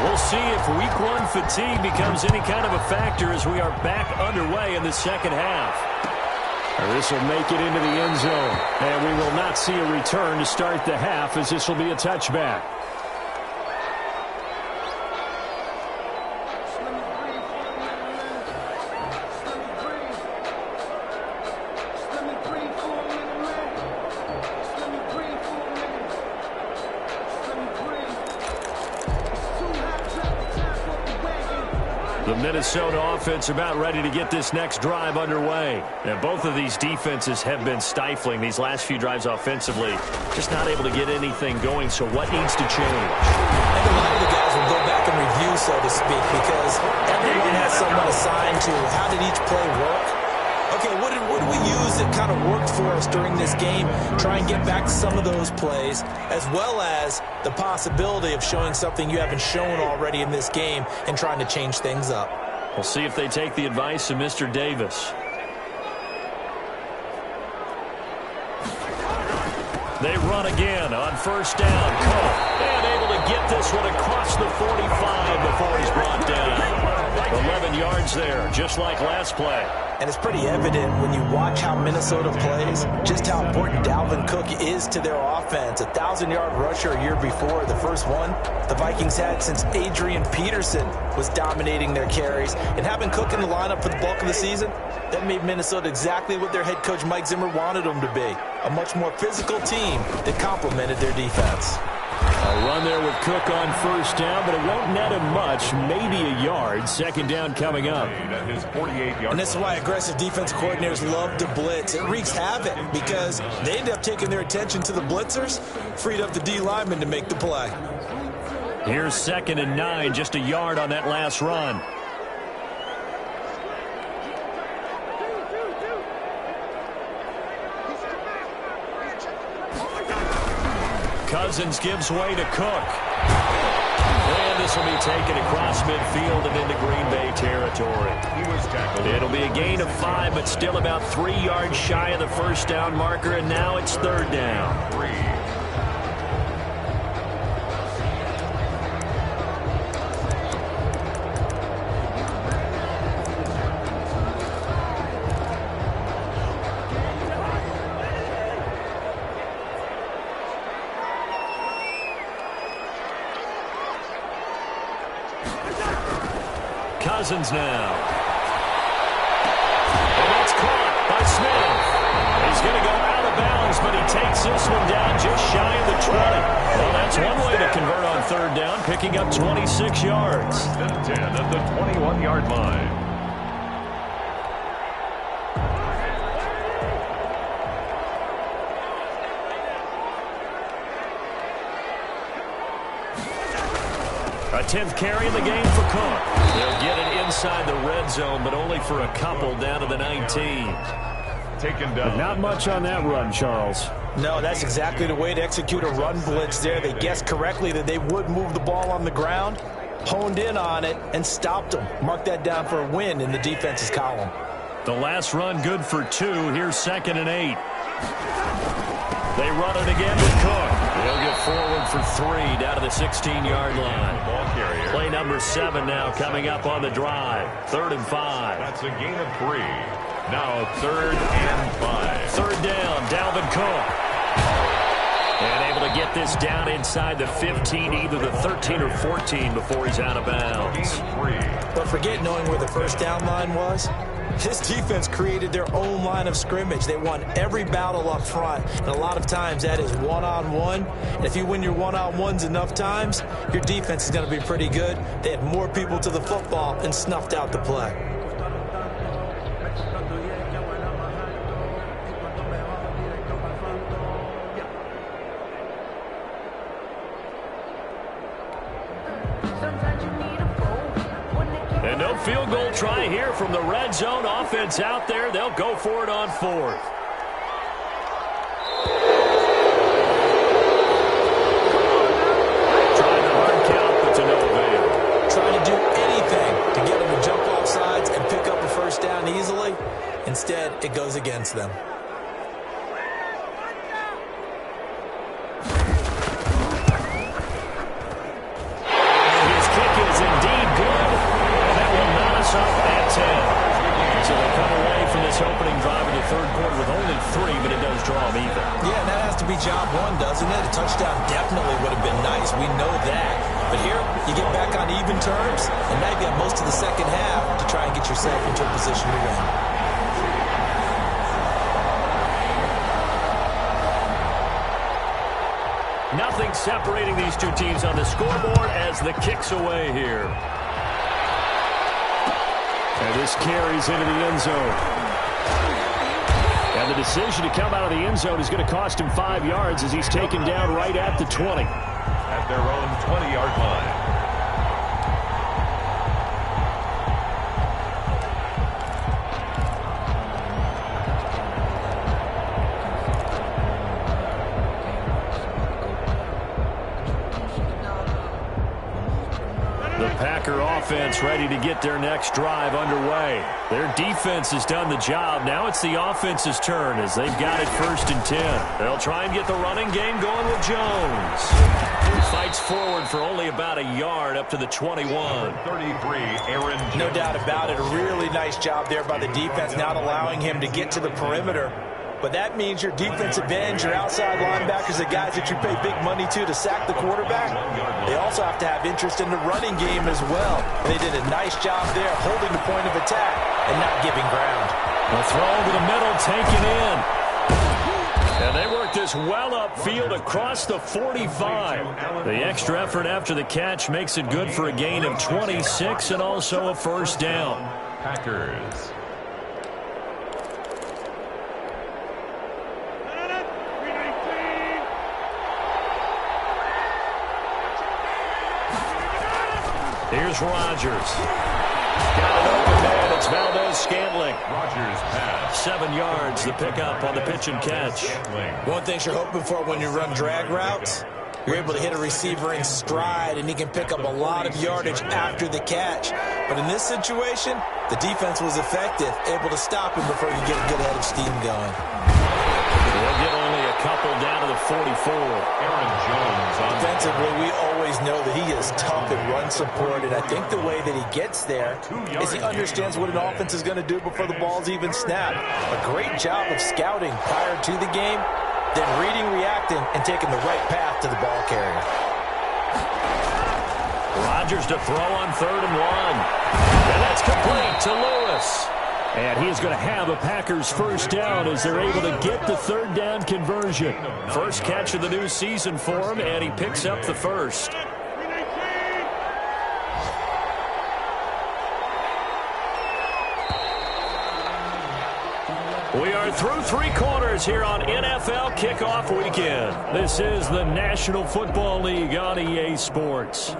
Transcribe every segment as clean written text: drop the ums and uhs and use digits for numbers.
We'll see if week one fatigue becomes any kind of a factor as we are back underway in the second half. This will make it into the end zone, and we will not see a return to start the half as this will be a touchback. The Minnesota offense about ready to get this next drive underway. And both of these defenses have been stifling these last few drives offensively. Just not able to get anything going, so what needs to change? I think a lot of the guys will go back and review, so to speak, because everyone has someone assigned to how did each play work. Okay, what did we use that kind of worked for us during this game? Try and get back to some of those plays, as well as the possibility of showing something you haven't shown already in this game and trying to change things up. We'll see if they take the advice of Mr. Davis. They run again on first down. Cook, and able to get this one across the 45 before he's brought down. 11 yards there, just like last play. And it's pretty evident when you watch how Minnesota plays, just how important Dalvin Cook is to their offense. 1,000-yard rusher a year before, the first one the Vikings had since Adrian Peterson was dominating their carries. And having Cook in the lineup for the bulk of the season, that made Minnesota exactly what their head coach Mike Zimmer wanted them to be. A much more physical team that complemented their defense. A run there with Cook on first down, but it won't net him much, maybe a yard. Second down coming up. And this is why aggressive defense coordinators love to blitz. It wreaks havoc because they end up taking their attention to the blitzers, freed up the D lineman to make the play. Here's 2nd and 9, just a yard on that last run. Cousins gives way to Cook. And this will be taken across midfield and into Green Bay territory. It'll be a gain of 5, but still about 3 yards shy of the first down marker, and now it's 3rd down. Cousins now. And that's caught by Smith. He's going to go out of bounds, but he takes this one down just shy of the 20. Well, that's one way to convert on 3rd down, picking up 26 yards. 10 at the 21-yard line. A 10th carry in the game for Cook. They'll get it inside the red zone, but only for a couple down to the 19. Taken down. But not much on that run, Charles. No, that's exactly the way to execute a run blitz there. They guessed correctly that they would move the ball on the ground, honed in on it, and stopped them. Mark that down for a win in the defense's column. The last run good for 2. Here's 2nd and 8. They run it again with Cook. He'll get forward for 3 down to the 16-yard line. Play number 7 now coming up on the drive. 3rd and 5. That's a gain of 3. Now 3rd and 5. 3rd down, Dalvin Cook. And able to get this down inside the 15, either the 13 or 14 before he's out of bounds. But forget knowing where the first down line was. This defense created their own line of scrimmage. They won every battle up front, and a lot of times that is one-on-one. And if you win your one-on-ones enough times, your defense is going to be pretty good. They had more people to the football and snuffed out the play. And no field goal try here from the red zone. Offense out there. They'll go for it on 4th. Trying to hard count, but to no avail. Trying to do anything to get them to jump off sides and pick up a first down easily. Instead, it goes against them. And his kick wasn't it? A touchdown definitely would have been nice. We know that. But here, you get back on even terms, and now you've got most of the second half to try and get yourself into a position to win. Nothing separating these two teams on the scoreboard as the kick's away here. And this carries into the end zone. And the decision to come out of the end zone is going to cost him 5 yards as he's taken down right at the 20. At their own 20-yard line. Packer offense ready to get their next drive underway. Their defense has done the job. Now it's the offense's turn as they've got it 1st and 10. They'll try and get the running game going with Jones. He fights forward for only about a yard up to the 21. 33, Aaron Jones. No doubt about it. A really nice job there by the defense, not allowing him to get to the perimeter. But that means your defensive ends, your outside linebackers, the guys that you pay big money to sack the quarterback, they also have to have interest in the running game as well. And they did a nice job there holding the point of attack and not giving ground. The throw to the middle, taken in. And they work this well upfield across the 45. The extra effort after the catch makes it good for a gain of 26 and also a 1st down. Packers. Here's Rodgers. Got it open man. It's Valdez-Scantling. Rodgers pass. 7 yards, the pickup on the pitch and catch. One thing you're hoping for when you run drag routes, you're able to hit a receiver in stride, and he can pick up a lot of yardage after the catch. But in this situation, the defense was effective, able to stop him before you get a good head of steam going. They'll get only a couple down to the 44. Aaron Jones. Defensively, we always know that he is tough in run support, and I think the way that he gets there is he understands what an offense is going to do before the ball's even snapped. A great job of scouting prior to the game, then reading, reacting, and taking the right path to the ball carrier. Rodgers to throw on 3rd and 1. And that's complete to Lewis. And he's going to have a Packers 1st down as they're able to get the 3rd down conversion. First catch of the new season for him, and he picks up the 1st. We are through 3 quarters here on NFL Kickoff Weekend. This is the National Football League on EA Sports.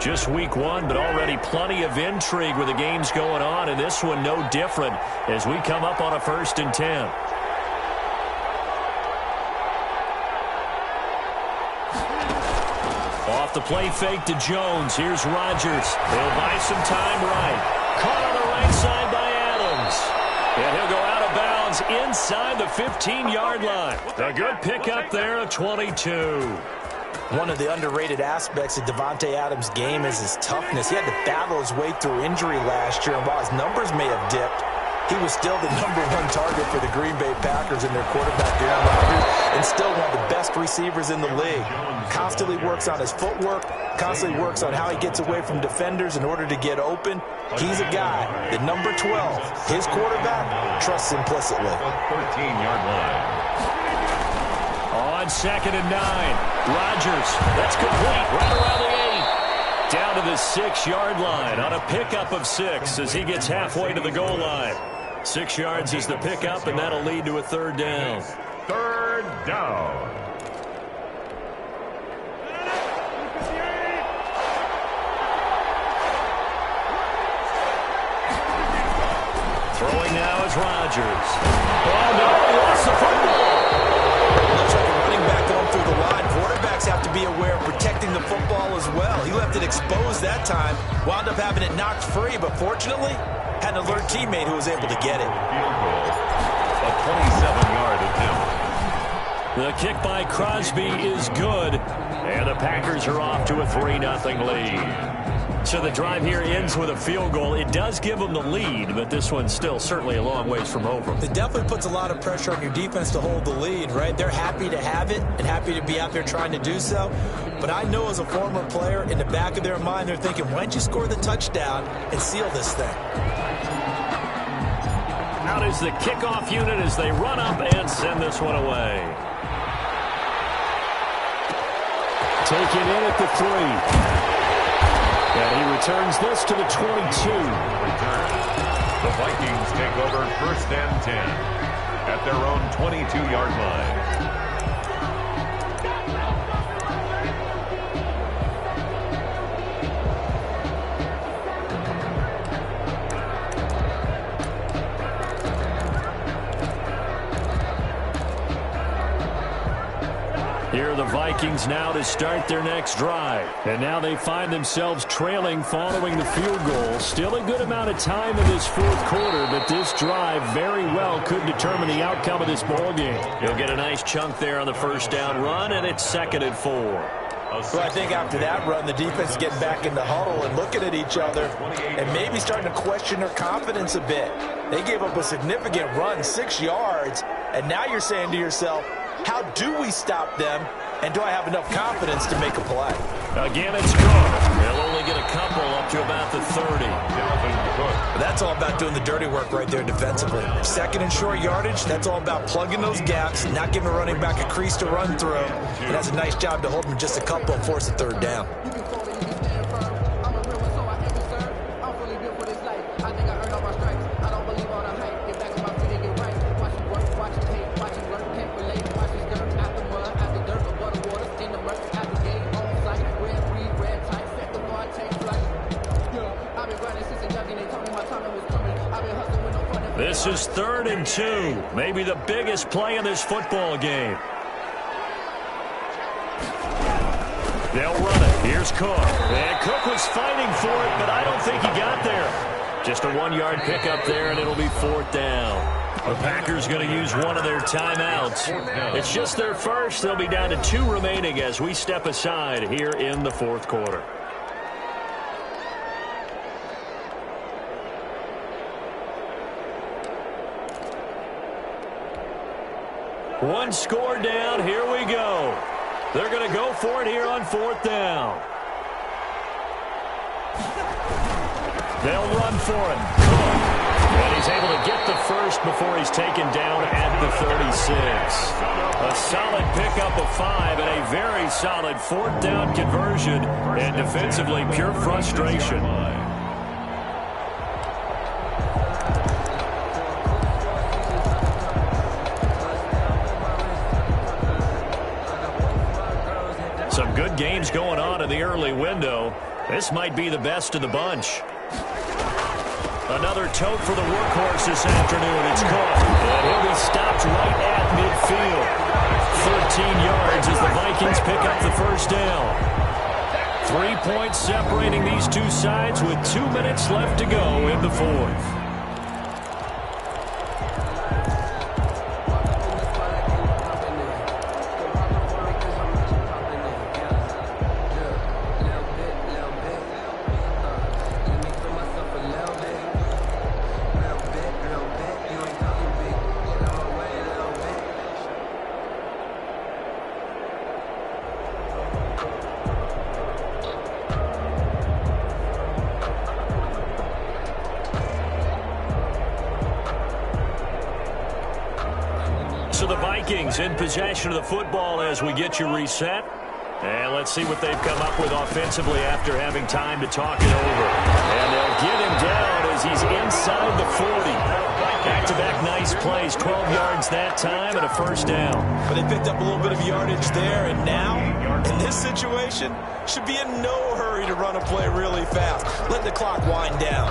Just week 1, but already plenty of intrigue with the games going on, and this one no different as we come up on a 1st and 10. Off the play fake to Jones. Here's Rodgers. He'll buy some time right. Caught on the right side by Adams. And he'll go out of bounds inside the 15-yard line. A good pickup there of 22. One of the underrated aspects of Davante Adams' game is his toughness. He had to battle his way through injury last year, and while his numbers may have dipped, he was still the #1 target for the Green Bay Packers and their quarterback, Aaron Rodgers, and still one of the best receivers in the league. Constantly works on his footwork, constantly works on how he gets away from defenders in order to get open. He's a guy that number 12, his quarterback, trusts implicitly. 13-yard line. On 2nd and 9, Rodgers, that's complete, right around the 8. Down to the 6-yard line on a pickup of 6 as he gets halfway to the goal line. 6 yards is the pickup, and that'll lead to a third down. Third down. Throwing now is Rodgers. Oh, no, he lost the football. Looks like a running back going through the line. Quarterbacks have to be aware of protecting the football as well. He left it exposed that time. Wound up having it knocked free, but fortunately, had an alert teammate who was able to get it. Field goal. A 27-yard attempt. The kick by Crosby is good, and the Packers are off to a 3-0 lead. So the drive here ends with a field goal. It does give them the lead, but this one's still certainly a long ways from over. It definitely puts a lot of pressure on your defense to hold the lead, right? They're happy to have it and happy to be out there trying to do so. But I know as a former player, in the back of their mind, they're thinking, why don't you score the touchdown and seal this thing? Out is the kickoff unit as they run up and send this one away. Taken in at the 3. And he returns this to the 22. Return. The Vikings take over 1st and 10 at their own 22-yard line. Here are the Vikings now to start their next drive. And now they find themselves trailing following the field goal. Still a good amount of time in this fourth quarter, but this drive very well could determine the outcome of this ball game. He'll get a nice chunk there on the first down run, and it's 2nd and 4. Well, I think after that run, the defense is getting back in the huddle and looking at each other and maybe starting to question their confidence a bit. They gave up a significant run, 6 yards, and now you're saying to yourself, how do we stop them, and do I have enough confidence to make a play? Again, it's Cook. They'll only get a couple up to about the 30. That's all about doing the dirty work right there defensively. 2nd and short yardage, that's all about plugging those gaps, not giving a running back a crease to run through, and that's a nice job to hold them just a couple and force a third down. This is 3rd and 2. Maybe the biggest play in this football game. They'll run it. Here's Cook. And Cook was fighting for it, but I don't think he got there. Just a 1-yard pickup there, and it'll be 4th down. The Packers going to use one of their timeouts. It's just their first. They'll be down to 2 remaining as we step aside here in the fourth quarter. One score down. Here we go. They're going to go for it here on 4th down. They'll run for it. And he's able to get the first before he's taken down at the 36. A solid pickup of 5 and a very solid 4th down conversion. And defensively, pure frustration. Some good games going on in the early window. This might be the best of the bunch. Another tote for the workhorse this afternoon. It's caught. And he'll be stopped right at midfield. 13 yards as the Vikings pick up the first down. 3 points separating these two sides with 2 minutes left to go in the fourth. So the Vikings in possession of the football as we get you reset. And let's see what they've come up with offensively after having time to talk it over. And they'll get him down as he's inside the 40. Back-to-back nice plays, 12 yards that time and a first down. But they picked up a little bit of yardage there, and now, in this situation, should be in no hurry to run a play really fast. Let the clock wind down.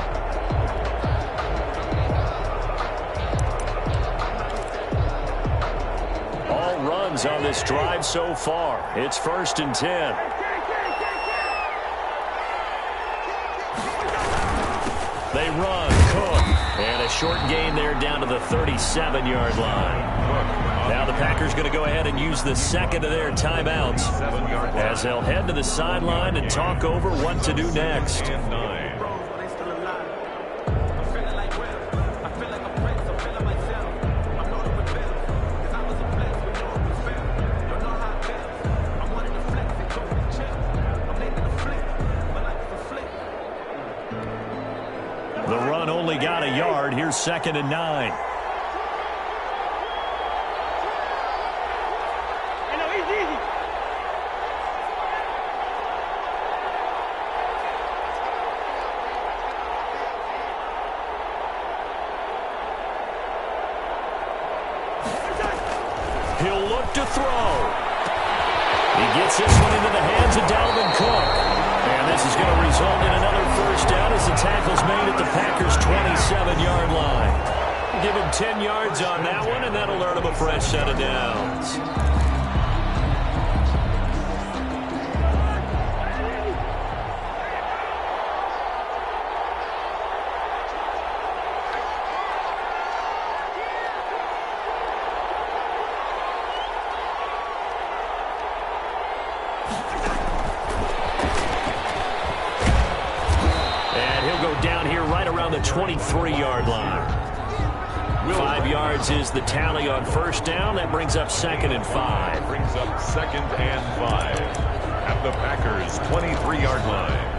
All runs on this drive so far. It's 1st and 10. They run, Cook, and a short gain there down to the 37-yard line. Now the Packers going to go ahead and use the second of their timeouts as they'll head to the sideline and talk over what to do next. The run only got a yard. Here's 2nd and 9. He'll look to throw. He gets this one into the hands of Dalvin Cook. And this is going to result in another first down as the tackle's made at the Packers' 27-yard line. Give him 10 yards on that one, and that'll earn him a fresh set of downs. The 23-yard line. 5 yards is the tally on first down. That brings up 2nd and 5. Brings up 2nd and 5 at the Packers' 23-yard line.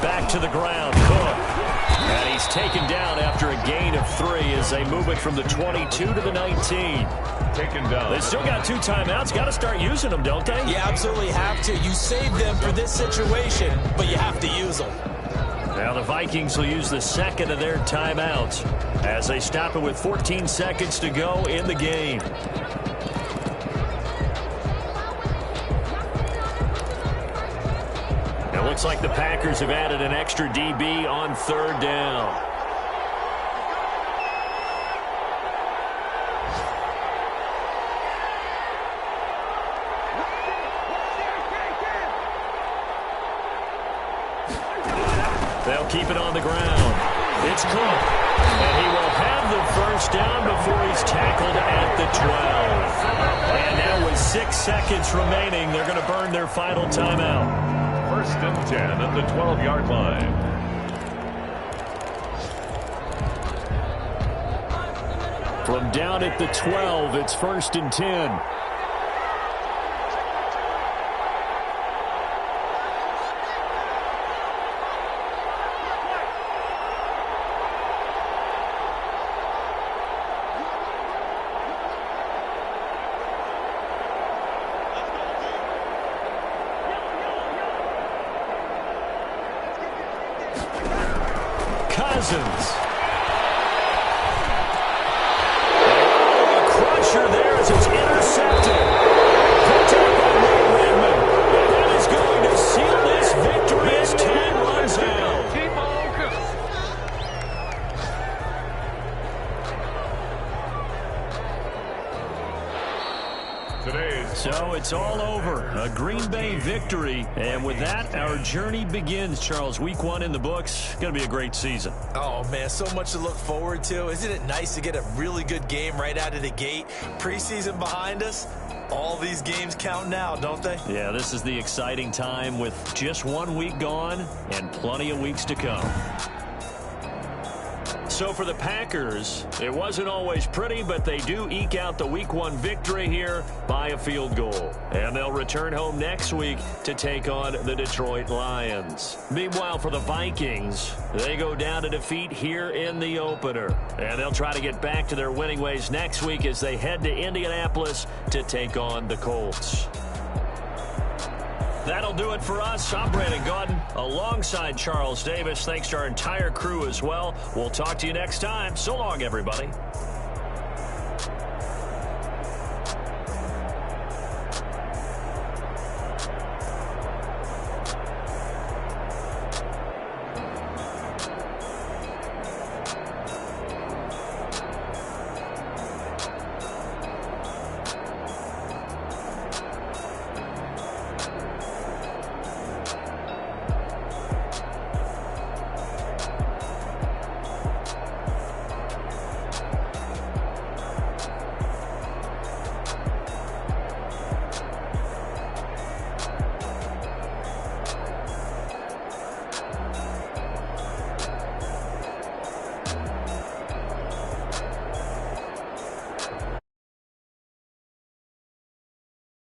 Back to the ground, Cook. And he's taken down after a gain of 3 as they move it from the 22 to the 19. Taken down. They still got 2 timeouts. Got to start using them, don't they? You absolutely have to. You save them for this situation, but you have to use them. Now the Vikings will use the second of their timeouts as they stop it with 14 seconds to go in the game. Looks like the Packers have added an extra DB on 3rd down. They'll keep it on the ground. It's Cook, and he will have the first down before he's tackled at the 12. And now with 6 seconds remaining, they're going to burn their final timeout. 1st and 10 at the 12-yard line. From down at the 12, it's 1st and 10. Cousins. Oh, a crusher there as it's intercepted. Picked up by Will Redmond. And that is going to seal this victory as time runs out. So it's all over. A Green Bay victory. And with that, our journey begins, Charles. Week 1 in the books. Going to be a great season. Oh, man, so much to look forward to. Isn't it nice to get a really good game right out of the gate? Preseason behind us. All these games count now, don't they? Yeah, this is the exciting time with just 1 week gone and plenty of weeks to come. So for the Packers, it wasn't always pretty, but they do eke out the Week 1 victory here by a field goal. And they'll return home next week to take on the Detroit Lions. Meanwhile, for the Vikings, they go down to defeat here in the opener. And they'll try to get back to their winning ways next week as they head to Indianapolis to take on the Colts. That'll do it for us. I'm Brandon Gaudin alongside Charles Davis. Thanks to our entire crew as well. We'll talk to you next time. So long, everybody.